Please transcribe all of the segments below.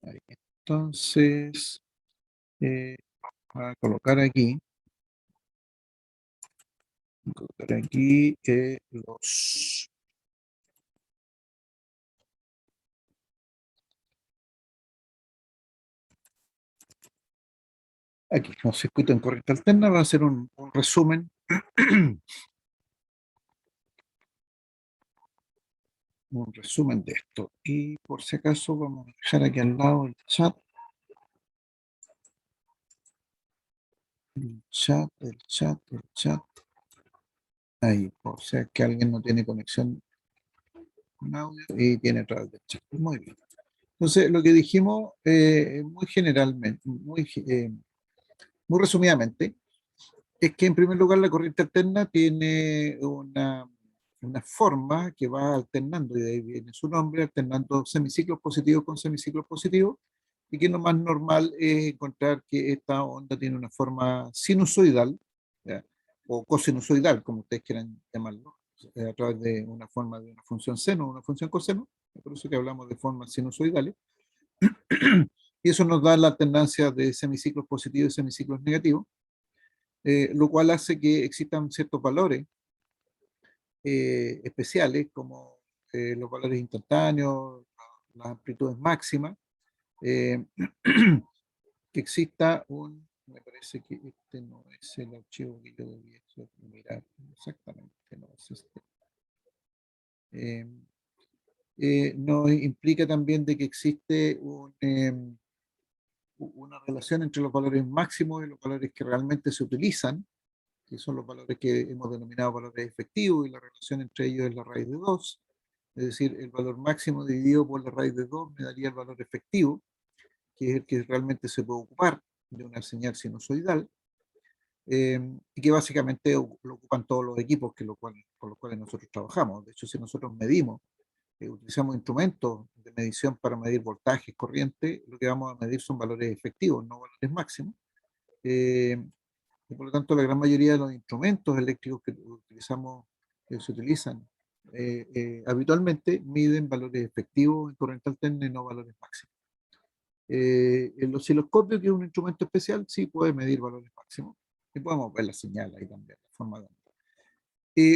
Ahí. Entonces, voy a colocar aquí los... Aquí, los circuitos en corriente alterna, va a hacer un resumen. Un resumen de esto. Y por si acaso vamos a dejar aquí al lado el chat. El chat. Ahí, por si es que alguien no tiene conexión con audio y tiene a través del chat. Muy bien. Entonces, lo que dijimos muy generalmente, muy resumidamente, es que en primer lugar la corriente alterna tiene una forma que va alternando, y de ahí viene su nombre, alternando semiciclos positivos con semiciclos positivos, y que lo más normal es encontrar que esta onda tiene una forma sinusoidal, ¿ya? O cosinusoidal, como ustedes quieran llamarlo, a través de una forma de una función seno o una función coseno, por eso que hablamos de formas sinusoidales, y eso nos da la alternancia de semiciclos positivos y semiciclos negativos, lo cual hace que existan ciertos valores especiales, como los valores instantáneos, las amplitudes máximas, eh, que exista me parece que este no es el archivo que yo debía mirar exactamente, no es este. Eh, Nos implica también de que existe una relación entre los valores máximos y los valores que realmente se utilizan, que son los valores que hemos denominado valores efectivos, y la relación entre ellos es la raíz de 2. Es decir, el valor máximo dividido por la raíz de 2 me daría el valor efectivo, que es el que realmente se puede ocupar de una señal sinusoidal, y que básicamente lo ocupan todos los equipos con los cuales nosotros trabajamos. De hecho, si nosotros medimos, utilizamos instrumentos de medición para medir voltajes, corriente, lo que vamos a medir son valores efectivos, no valores máximos. Eh, y por lo tanto, la gran mayoría de los instrumentos eléctricos que utilizamos, que se utilizan habitualmente, miden valores efectivos en corriente alterna y no valores máximos. El osciloscopio, que es un instrumento especial, sí puede medir valores máximos. Y podemos ver la señal ahí también, la forma de onda.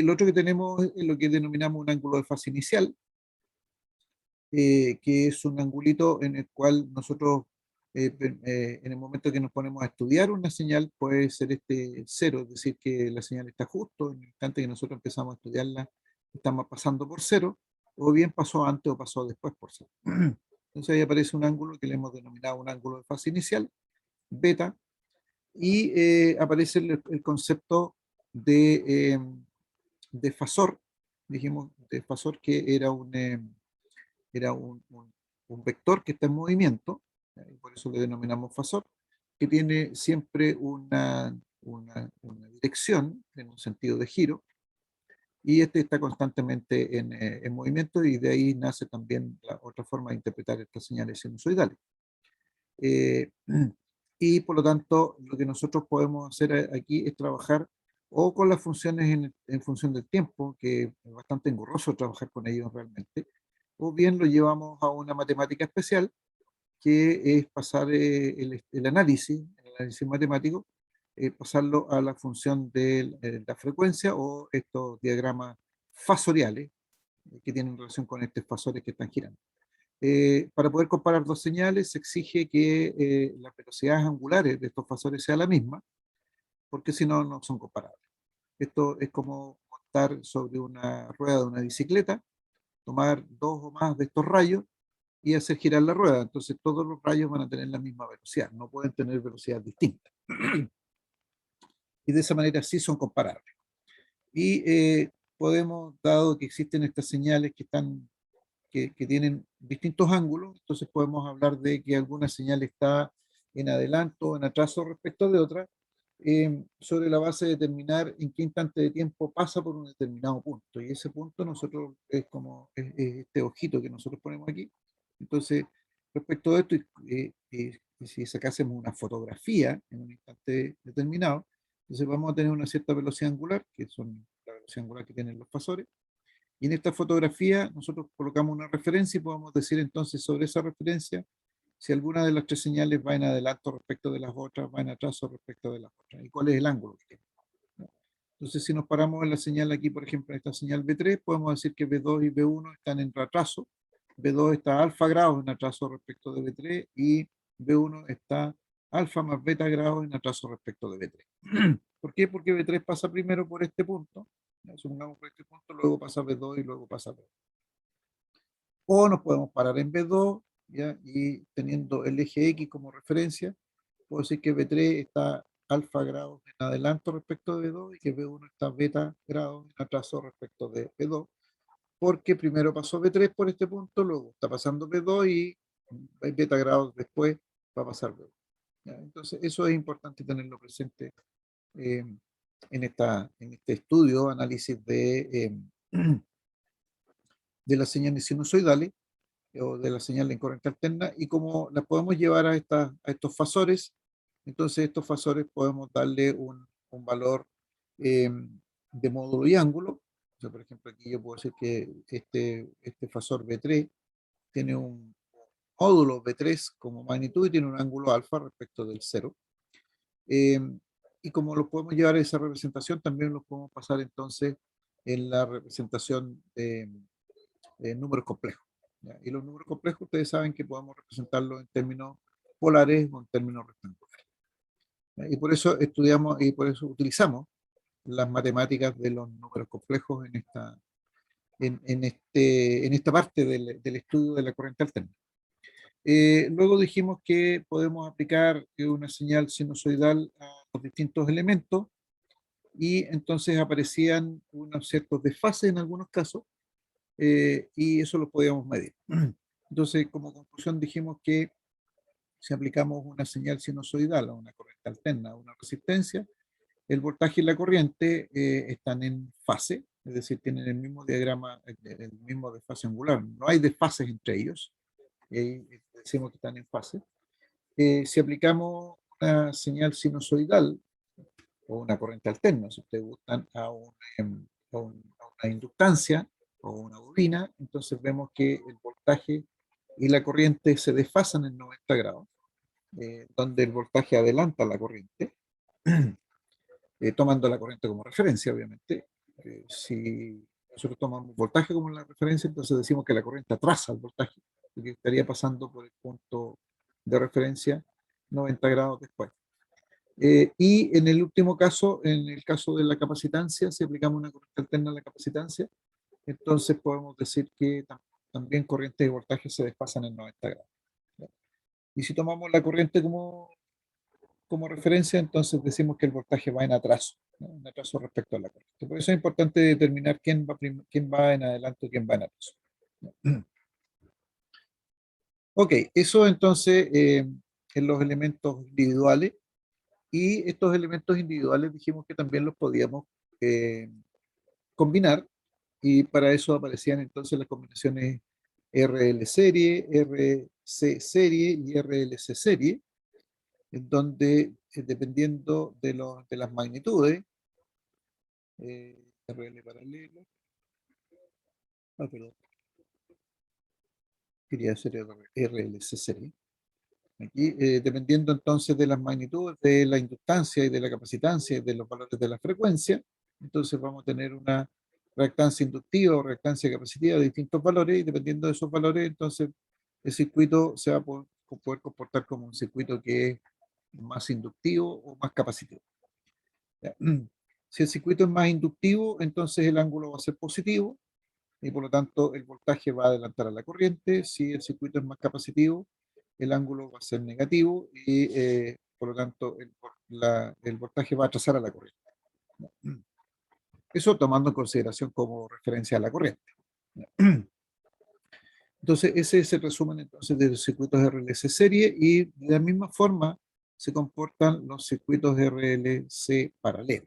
Lo otro que tenemos es lo que denominamos un ángulo de fase inicial, que es un angulito en el cual nosotros, en el momento que nos ponemos a estudiar una señal, puede ser este cero, es decir, que la señal está justo, en el instante que nosotros empezamos a estudiarla, estamos pasando por cero, o bien pasó antes o pasó después por cero. Entonces ahí aparece un ángulo que le hemos denominado un ángulo de fase inicial, beta, y aparece el concepto de fasor, dijimos, de fasor, que era un vector que está en movimiento, y por eso le denominamos fasor, que tiene siempre una dirección en un sentido de giro, y este está constantemente en movimiento, y de ahí nace también la otra forma de interpretar estas señales sinusoidales. Eh, y por lo tanto, lo que nosotros podemos hacer aquí es trabajar o con las funciones en función del tiempo, que es bastante engorroso trabajar con ellos realmente, o bien lo llevamos a una matemática especial, que es pasar el análisis matemático, pasarlo a la función de la frecuencia, o estos diagramas fasoriales que tienen relación con estos fasores que están girando. Para poder comparar dos señales se exige que las velocidades angulares de estos fasores sean la misma, porque si no, no son comparables. Esto es como montar sobre una rueda de una bicicleta, tomar dos o más de estos rayos y hacer girar la rueda. Entonces todos los rayos van a tener la misma velocidad, no pueden tener velocidades distintas. Y de esa manera sí son comparables. Y podemos, dado que existen estas señales que tienen distintos ángulos, entonces podemos hablar de que alguna señal está en adelanto o en atraso respecto de otra, sobre la base de determinar en qué instante de tiempo pasa por un determinado punto. Y ese punto nosotros es como es este ojito que nosotros ponemos aquí. Entonces, respecto de esto, si sacásemos una fotografía en un instante determinado, entonces vamos a tener una cierta velocidad angular, que son la velocidad angular que tienen los fasores, y en esta fotografía nosotros colocamos una referencia y podemos decir entonces sobre esa referencia si alguna de las tres señales va en adelanto respecto de las otras, va en atraso respecto de las otras, y cuál es el ángulo que tiene. Entonces, si nos paramos en la señal aquí, por ejemplo, en esta señal B3, podemos decir que B2 y B1 están en retraso. B2 está alfa grados en atraso respecto de B3 y B1 está alfa más beta grados en atraso respecto de B3. ¿Por qué? Porque B3 pasa primero por este punto, supongamos por este punto, luego pasa B2 y luego pasa B2. O nos podemos parar en B2, ¿ya? Y teniendo el eje X como referencia, puedo decir que B3 está alfa grados en adelanto respecto de B2 y que B1 está beta grados en atraso respecto de B2, porque primero pasó B3 por este punto, luego está pasando B2 y beta grados después va a pasar B2. ¿Ya? Entonces, eso es importante tenerlo presente eh, en este estudio, análisis de las señales sinusoidales o de la señal en corriente alterna y cómo las podemos llevar a estos fasores. Entonces, estos fasores podemos darle un valor eh, de módulo y ángulo. O sea, por ejemplo, aquí yo puedo decir que este fasor B3 tiene un módulo B3 como magnitud y tiene un ángulo alfa respecto del cero. Eh, y como lo podemos llevar a esa representación, también lo podemos pasar entonces en la representación de números complejos. ¿Ya? Y los números complejos, ustedes saben que podemos representarlos en términos polares o en términos rectangulares. ¿Ya? Y por eso estudiamos y por eso utilizamos las matemáticas de los números complejos en esta parte del estudio de la corriente alterna. Luego dijimos que podemos aplicar una señal sinusoidal a los distintos elementos y entonces aparecían unos ciertos desfases en algunos casos y eso lo podíamos medir. Entonces, como conclusión dijimos que si aplicamos una señal sinusoidal a una corriente alterna, a una resistencia, el voltaje y la corriente están en fase, es decir, tienen el mismo diagrama, el mismo desfase angular. No hay desfases entre ellos, decimos que están en fase. Si aplicamos una señal sinusoidal o una corriente alterna, si ustedes gustan, a una inductancia o una bobina, entonces vemos que el voltaje y la corriente se desfasan en 90 grados, donde el voltaje adelanta la corriente, tomando la corriente como referencia, obviamente. Si nosotros tomamos voltaje como la referencia, entonces decimos que la corriente atrasa el voltaje, porque estaría pasando por el punto de referencia 90 grados después. Y en el último caso, en el caso de la capacitancia, si aplicamos una corriente alterna a la capacitancia, entonces podemos decir que también corriente y voltaje se desfasan en 90 grados. ¿Ya? Y si tomamos la corriente como referencia, entonces decimos que el voltaje va en atraso, ¿no? En atraso respecto a la corriente. Por eso es importante determinar quién va en adelanto y quién va en atraso. Ok, eso entonces en los elementos individuales. Y estos elementos individuales dijimos que también los podíamos eh, combinar y para eso aparecían entonces las combinaciones RL serie, RC serie y RLC serie, en donde dependiendo de las magnitudes, RL paralelo, perdón, quería hacer RLC serie. Aquí, dependiendo entonces de las magnitudes de la inductancia y de la capacitancia y de los valores de la frecuencia, entonces vamos a tener una reactancia inductiva o reactancia capacitiva de distintos valores y dependiendo de esos valores, entonces el circuito se va a poder comportar como un circuito que es más inductivo o más capacitivo. ¿Ya? Si el circuito es más inductivo, entonces el ángulo va a ser positivo y por lo tanto el voltaje va a adelantar a la corriente. Si el circuito es más capacitivo, el ángulo va a ser negativo y por lo tanto el voltaje va a atrasar a la corriente. Eso tomando en consideración como referencia a la corriente. Entonces ese es el resumen entonces de los circuitos RLC serie y de la misma forma se comportan los circuitos RLC paralelo.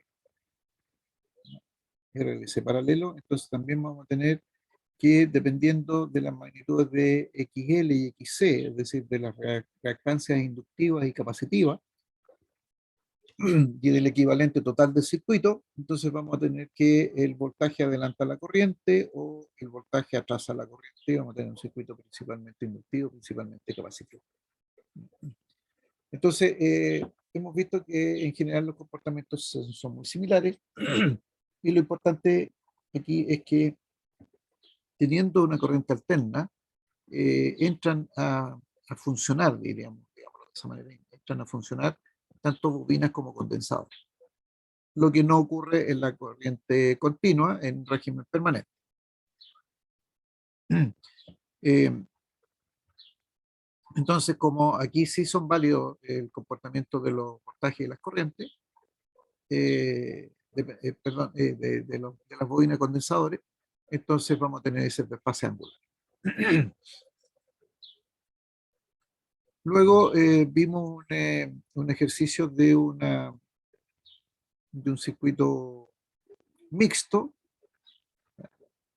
RLC paralelo, entonces también vamos a tener que dependiendo de las magnitudes de XL y XC, es decir, de las reactancias inductivas y capacitivas, y del equivalente total del circuito, entonces vamos a tener que el voltaje adelanta la corriente o el voltaje atrasa la corriente y vamos a tener un circuito principalmente inductivo, principalmente capacitivo. Entonces, hemos visto que en general los comportamientos son muy similares y lo importante aquí es que teniendo una corriente alterna, entran a funcionar, diríamos de esa manera, entran a funcionar tanto bobinas como condensadores, lo que no ocurre en la corriente continua en régimen permanente. Eh, entonces, como aquí sí son válidos el comportamiento de los voltajes y las corrientes, perdón, de las bobinas condensadores, entonces vamos a tener ese desfase angular. Luego vimos un ejercicio de un circuito mixto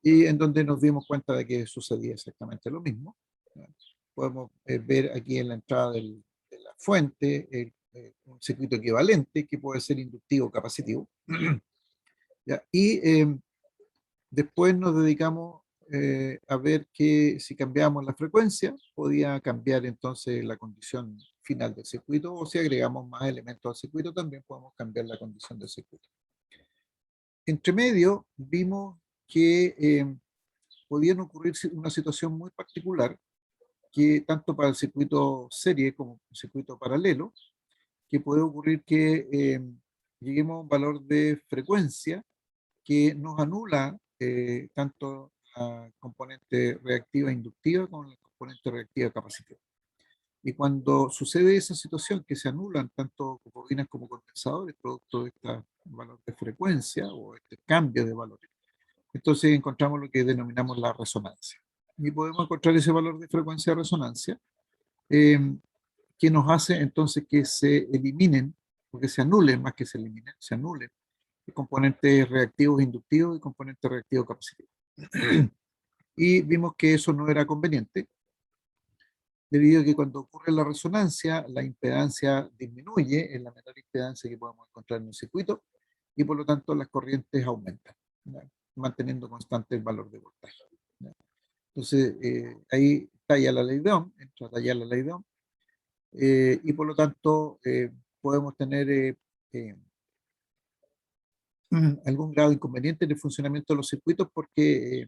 y en donde nos dimos cuenta de que sucedía exactamente lo mismo. ¿Ya? Podemos ver aquí en la entrada de la fuente un circuito equivalente que puede ser inductivo o capacitivo. ¿Ya? Y después nos dedicamos a ver que si cambiamos la frecuencia, podía cambiar entonces la condición final del circuito, o si agregamos más elementos al circuito, también podemos cambiar la condición del circuito. Entre medio, vimos que podían ocurrir una situación muy particular, que tanto para el circuito serie como el circuito paralelo, que puede ocurrir que lleguemos a un valor de frecuencia que nos anula tanto la componente reactiva inductiva como la componente reactiva capacitiva. Y cuando sucede esa situación que se anulan tanto bobinas como condensadores, producto de este valor de frecuencia o este cambio de valores, entonces encontramos lo que denominamos la resonancia. Y podemos encontrar ese valor de frecuencia de resonancia eh, que nos hace entonces que se eliminen, porque se anulen más que se eliminen, se anulen componentes reactivos inductivos y componentes reactivos capacitivos. Y vimos que eso no era conveniente, debido a que cuando ocurre la resonancia, la impedancia disminuye en la menor impedancia que podemos encontrar en un circuito, y por lo tanto las corrientes aumentan, ¿ya? Manteniendo constante el valor de voltaje. ¿Ya? Entonces, ahí talla la ley de Ohm, entra a tallar la ley de Ohm, y por lo tanto podemos tener algún grado de inconveniente en el funcionamiento de los circuitos porque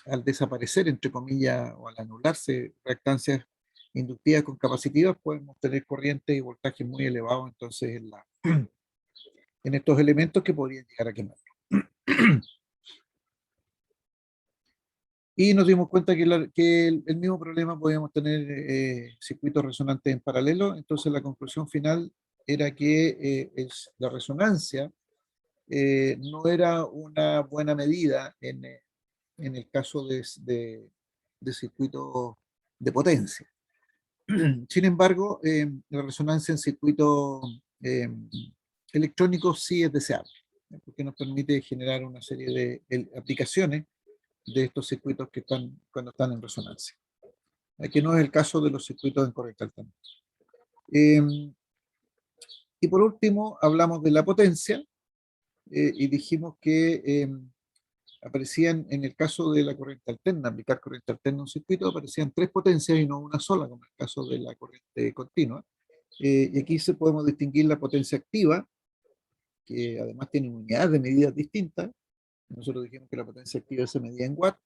al desaparecer, entre comillas, o al anularse reactancias inductivas con capacitivas, podemos tener corrientes y voltajes muy elevados entonces en estos elementos que podrían llegar a quemar. Y nos dimos cuenta que el mismo problema podíamos tener circuitos resonantes en paralelo, entonces la conclusión final era que la resonancia no era una buena medida en el caso de circuitos de potencia. Sin embargo, la resonancia en circuitos electrónicos sí es deseable, porque nos permite generar una serie de aplicaciones de estos circuitos que están cuando están en resonancia. Que no es el caso de los circuitos en corriente alterna. Y por último, hablamos de la potencia y dijimos que aparecían, en el caso de la corriente alterna, aplicar corriente alterna a un circuito, aparecían tres potencias y no una sola, como en el caso de la corriente continua. Y aquí se podemos distinguir la potencia activa, que además tiene unidades de medidas distintas. Nosotros dijimos que la potencia activa se medía en watt,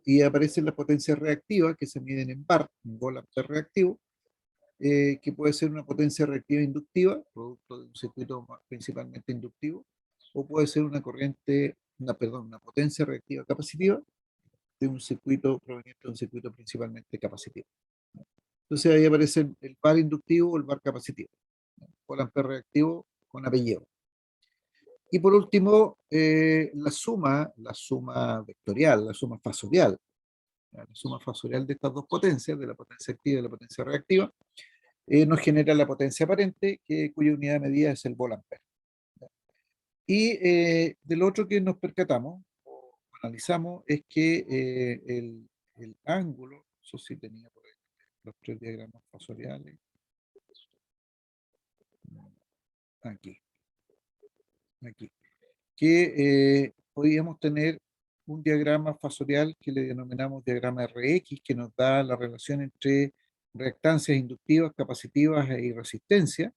y aparecen las potencias reactivas, que se miden en bar, en volt-ampere reactivo, que puede ser una potencia reactiva inductiva, producto de un circuito principalmente inductivo, o puede ser una una potencia reactiva capacitiva de un circuito proveniente de un circuito principalmente capacitivo. Entonces ahí aparece el bar inductivo o el bar capacitivo, o el ampere reactivo con apellido. Y por último, la suma vectorial, la suma fasorial. La suma fasorial de estas dos potencias, de la potencia activa y de la potencia reactiva, nos genera la potencia aparente, cuya unidad de medida es el volt-ampere. Y de lo otro que nos percatamos, o analizamos, es que el ángulo, eso sí tenía por ahí los tres diagramas fasoriales, aquí, aquí, que podíamos tener un diagrama fasorial que le denominamos diagrama RX, que nos da la relación entre reactancias inductivas, capacitivas y resistencia,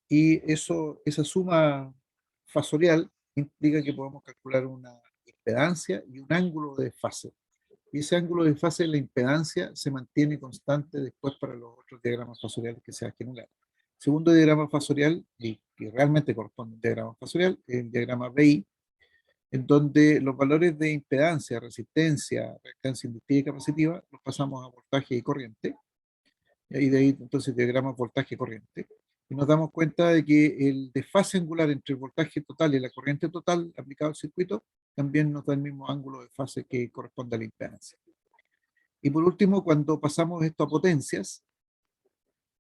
y esa suma fasorial implica que podemos calcular una impedancia y un ángulo de fase. Y ese ángulo de fase de la impedancia se mantiene constante después para los otros diagramas fasoriales que se van a generar. Segundo diagrama fasorial, y que realmente corresponde a un diagrama fasorial, es el diagrama BI, en donde los valores de impedancia, resistencia, reactancia inductiva y capacitiva los pasamos a voltaje y corriente, y de ahí entonces diagrama voltaje-corriente, y nos damos cuenta de que el desfase angular entre el voltaje total y la corriente total aplicado al circuito también nos da el mismo ángulo de fase que corresponde a la impedancia. Y por último, cuando pasamos esto a potencias,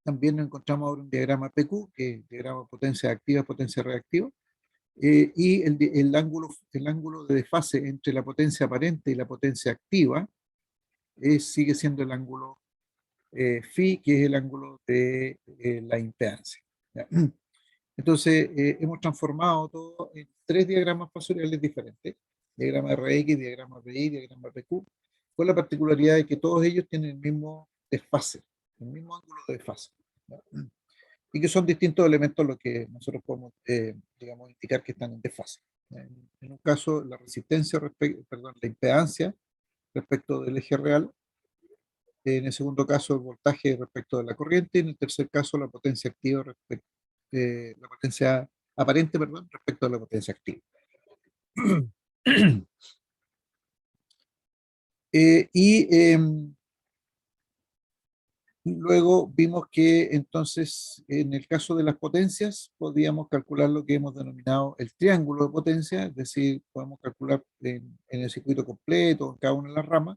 también nos encontramos ahora un diagrama PQ, que es diagrama potencia activa, potencia reactiva, y el ángulo de desfase entre la potencia aparente y la potencia activa sigue siendo el ángulo phi, que es el ángulo de la impedancia. ¿Ya? Entonces, hemos transformado todo en tres diagramas fasoriales diferentes: diagrama RX, diagrama PI, diagrama PQ, con la particularidad de que todos ellos tienen el mismo desfase, el mismo ángulo de desfase. ¿Ya? Y que son distintos elementos los que nosotros podemos, digamos, indicar que están en desfase. En un caso, la resistencia, perdón, la impedancia respecto del eje real; en el segundo caso, el voltaje respecto de la corriente; y en el tercer caso, la potencia activa respecto, la potencia aparente, perdón, respecto a la potencia activa. Luego vimos que entonces, en el caso de las potencias, podíamos calcular lo que hemos denominado el triángulo de potencia, es decir, podemos calcular en el circuito completo, en cada una de las ramas,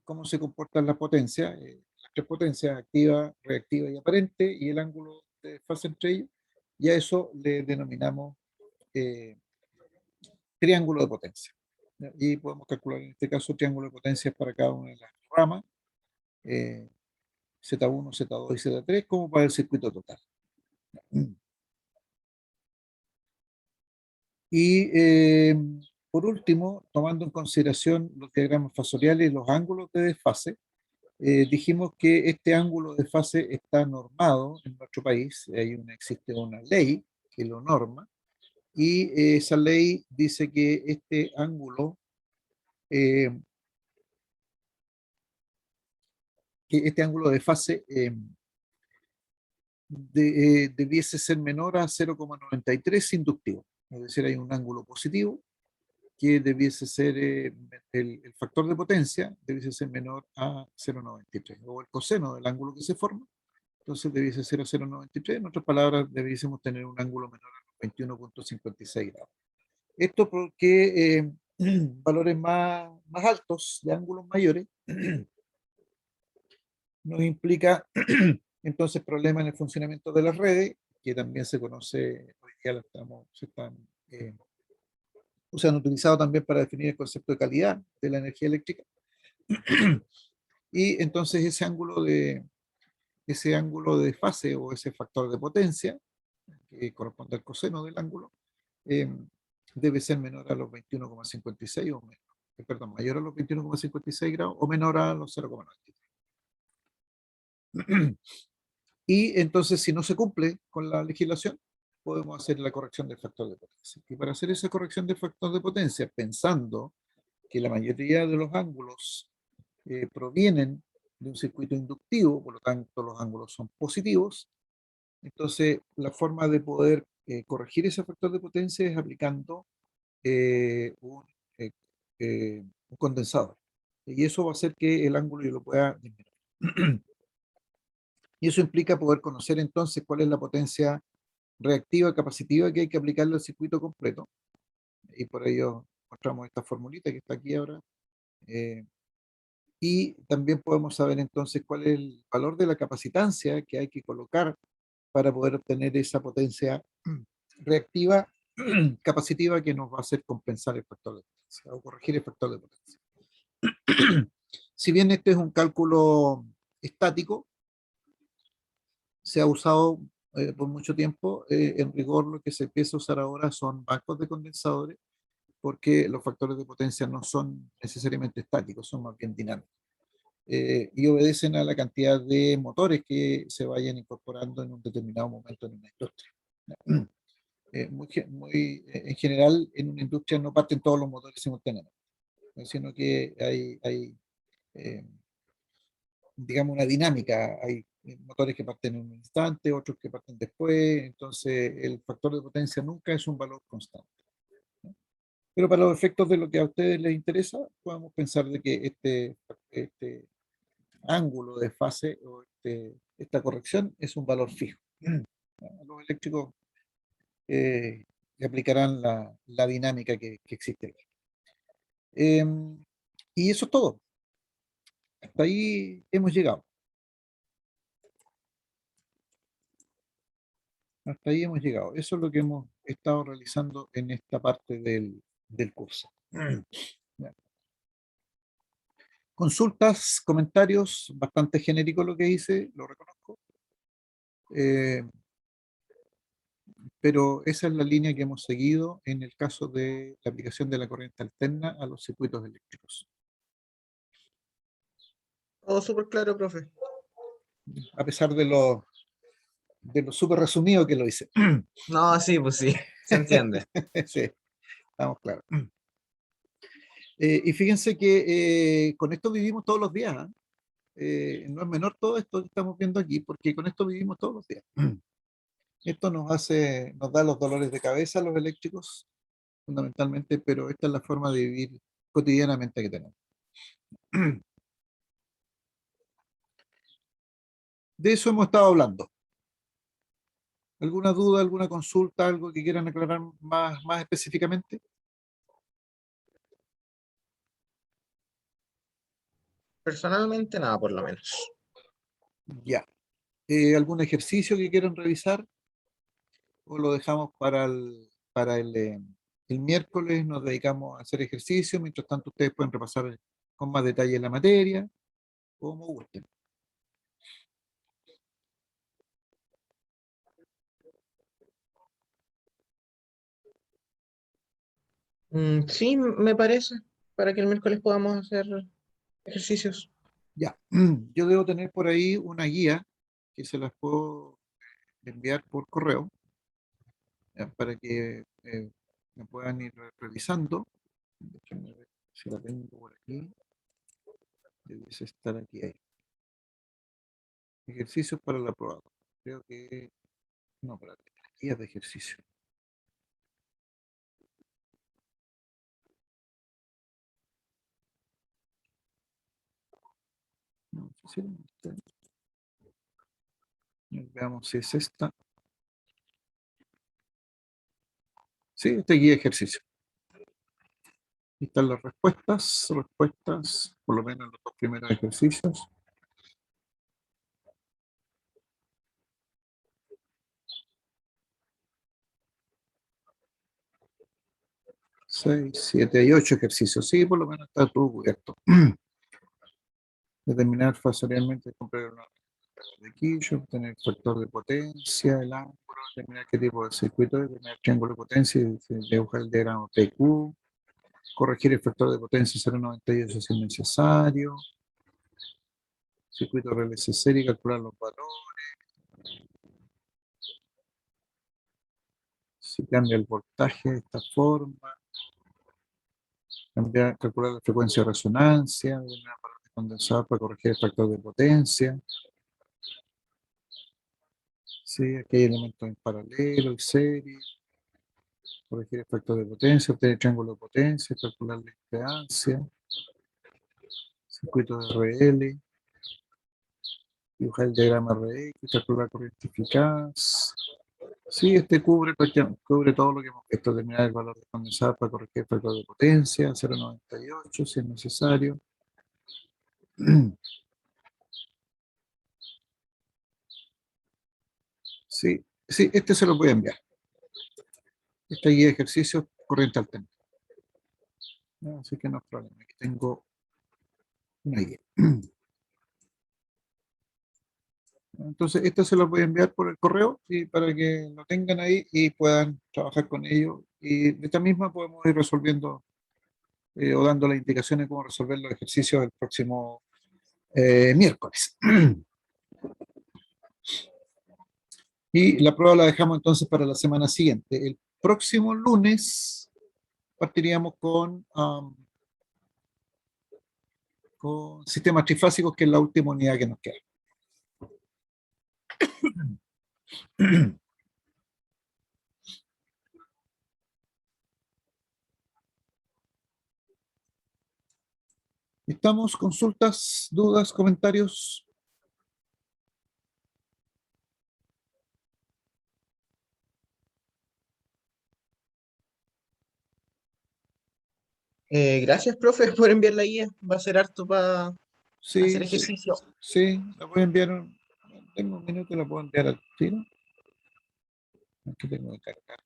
cómo se comportan las potencias, las tres potencias: activa, reactiva y aparente, y el ángulo de fase entre ellos, y a eso le denominamos eh, triángulo de potencia. ¿Ya? Y podemos calcular en este caso triángulo de potencias para cada una de las ramas, eh, Z1, Z2 y Z3, como para el circuito total. Y por último, tomando en consideración los diagramas fasoriales y los ángulos de desfase, dijimos que este ángulo de fase está normado en nuestro país. Existe una ley que lo norma, y esa ley dice que eh, este ángulo de fase debiese ser menor a 0,93 inductivo. Es decir, hay un ángulo positivo que debiese ser, el factor de potencia debiese ser menor a 0,93, o el coseno del ángulo que se forma, entonces debiese ser a 0,93. En otras palabras, debiésemos tener un ángulo menor a 21,56 grados. Esto porque valores más altos de ángulos mayores nos implica entonces problemas en el funcionamiento de las redes, que también se conoce, hoy día se están, o se han utilizado también para definir el concepto de calidad de la energía eléctrica. Y entonces ese ángulo de fase, o ese factor de potencia, que corresponde al coseno del ángulo, eh, debe ser menor a los 21,56 o menos, perdón, mayor a los 21,56 grados o menor a los 0,93. Y entonces, si no se cumple con la legislación, podemos hacer la corrección del factor de potencia. Y para hacer esa corrección del factor de potencia, pensando que la mayoría de los ángulos provienen de un circuito inductivo, por lo tanto los ángulos son positivos, entonces la forma de poder corregir ese factor de potencia es aplicando eh, un condensador. Y eso va a hacer que el ángulo yo lo pueda disminuir. Y eso implica poder conocer entonces cuál es la potencia reactiva, capacitiva que hay que aplicarle al circuito completo. Y por ello mostramos esta formulita que está aquí ahora. Eh, y también podemos saber entonces cuál es el valor de la capacitancia que hay que colocar para poder obtener esa potencia reactiva, capacitiva, que nos va a hacer compensar el factor de potencia o corregir el factor de potencia. Si bien este es un cálculo estático, se ha usado por mucho tiempo. En rigor, lo que se empieza a usar ahora son bancos de condensadores, porque los factores de potencia no son necesariamente estáticos, son más bien dinámicos. y obedecen a la cantidad de motores que se vayan incorporando en un determinado momento en una industria. En general, en una industria no parten todos los motores simultáneamente, sino que hay eh, digamos, una dinámica. Hay motores que parten en un instante, otros que parten después, entonces el factor de potencia nunca es un valor constante. Pero para los efectos de lo que a ustedes les interesa, podemos pensar de que este ángulo de fase o esta corrección es un valor fijo. Los eléctricos eh, aplicarán la dinámica que existe aquí. Y eso es todo. Hasta ahí hemos llegado. Hasta ahí hemos llegado. Eso es lo que hemos estado realizando en esta parte del curso. Ya. Consultas, comentarios, bastante genérico lo que hice, lo reconozco. Eh, pero esa es la línea que hemos seguido en el caso de la aplicación de la corriente alterna a los circuitos eléctricos. Todo súper claro, profe. A pesar de lo súper resumido que lo hice. No, sí, pues sí, se entiende. Sí, estamos claros. Y fíjense que con esto vivimos todos los días. ¿Ah? No es menor todo esto que estamos viendo aquí, porque con esto vivimos todos los días. Esto nos da los dolores de cabeza a los eléctricos, fundamentalmente, pero esta es la forma de vivir cotidianamente que tenemos. De eso hemos estado hablando. ¿Alguna duda, alguna consulta, algo que quieran aclarar más específicamente? Personalmente, nada, por lo menos. Ya. ¿Algún ejercicio que quieran revisar? ¿O lo dejamos para el miércoles? Nos dedicamos a hacer ejercicio, mientras tanto ustedes pueden repasar con más detalle la materia, como gusten. Sí, me parece, para que el miércoles podamos hacer ejercicios. Ya, yo debo tener por ahí una guía que se las puedo enviar por correo, ya, para que me puedan ir revisando. Déjenme ver si la tengo por aquí. Debiese estar aquí. Ahí. Ejercicios para el aprobado. Creo que... No, para guías de ejercicio. No, sí, veamos si es esta. Sí, esta guía de ejercicio. Aquí están las respuestas, por lo menos los dos primeros ejercicios. 6, 7 y 8 ejercicios. Sí, por lo menos está todo cubierto. Determinar fasorialmente, comprar una de Kirchhoff, obtener el factor de potencia, el ángulo, determinar qué tipo de circuito, determinar triángulo de potencia, dibujar el diagrama PQ, corregir el factor de potencia 0,98 si es necesario, circuito RLC y calcular los valores, si cambia el voltaje de esta forma, calcular la frecuencia de resonancia, de una aparato condensador para corregir el factor de potencia. Sí, aquí hay elementos en paralelo y serie, corregir el factor de potencia, obtener el triángulo de potencia, calcular la impedancia, circuito de RL, dibujar el diagrama RX, calcular corriente eficaz. Sí, cubre todo lo que hemos visto, determinar el valor de condensado para corregir el factor de potencia, 0,98 si es necesario. Sí, sí, este se lo voy a enviar. Esta guía de ejercicios corriente alterna. Así que no hay problema. Aquí tengo una guía. Entonces, esto se lo voy a enviar por el correo y para que lo tengan ahí y puedan trabajar con ello. Y de esta misma podemos ir resolviendo o dando las indicaciones de cómo resolver los ejercicios miércoles. Y la prueba la dejamos entonces para la semana siguiente. El próximo lunes partiríamos con sistemas trifásicos, que es la última unidad que nos queda. ¿Estamos? ¿Consultas, dudas, comentarios? Gracias, profe, por enviar la guía. Va a ser harto para hacer Sí, sí, ejercicio. sí, la voy a enviar. Tengo un minuto, la puedo enviar al tiro. Aquí tengo que cargar.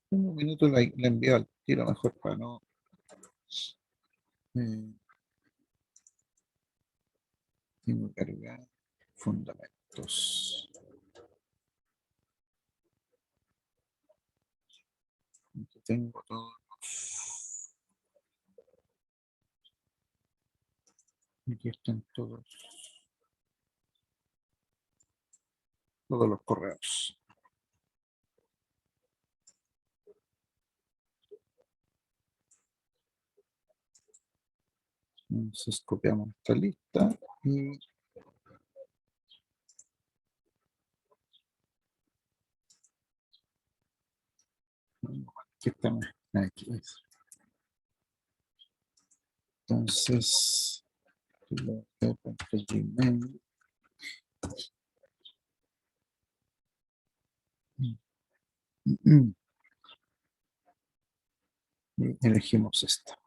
Tengo un minuto, la envío al tiro mejor para no. eh, Tengo que cargar fundamentos. Aquí tengo todo. Aquí están todos los correos. Entonces copiamos esta lista y aquí estamos. Aquí es. Entonces, Gmail. Y elegimos esta.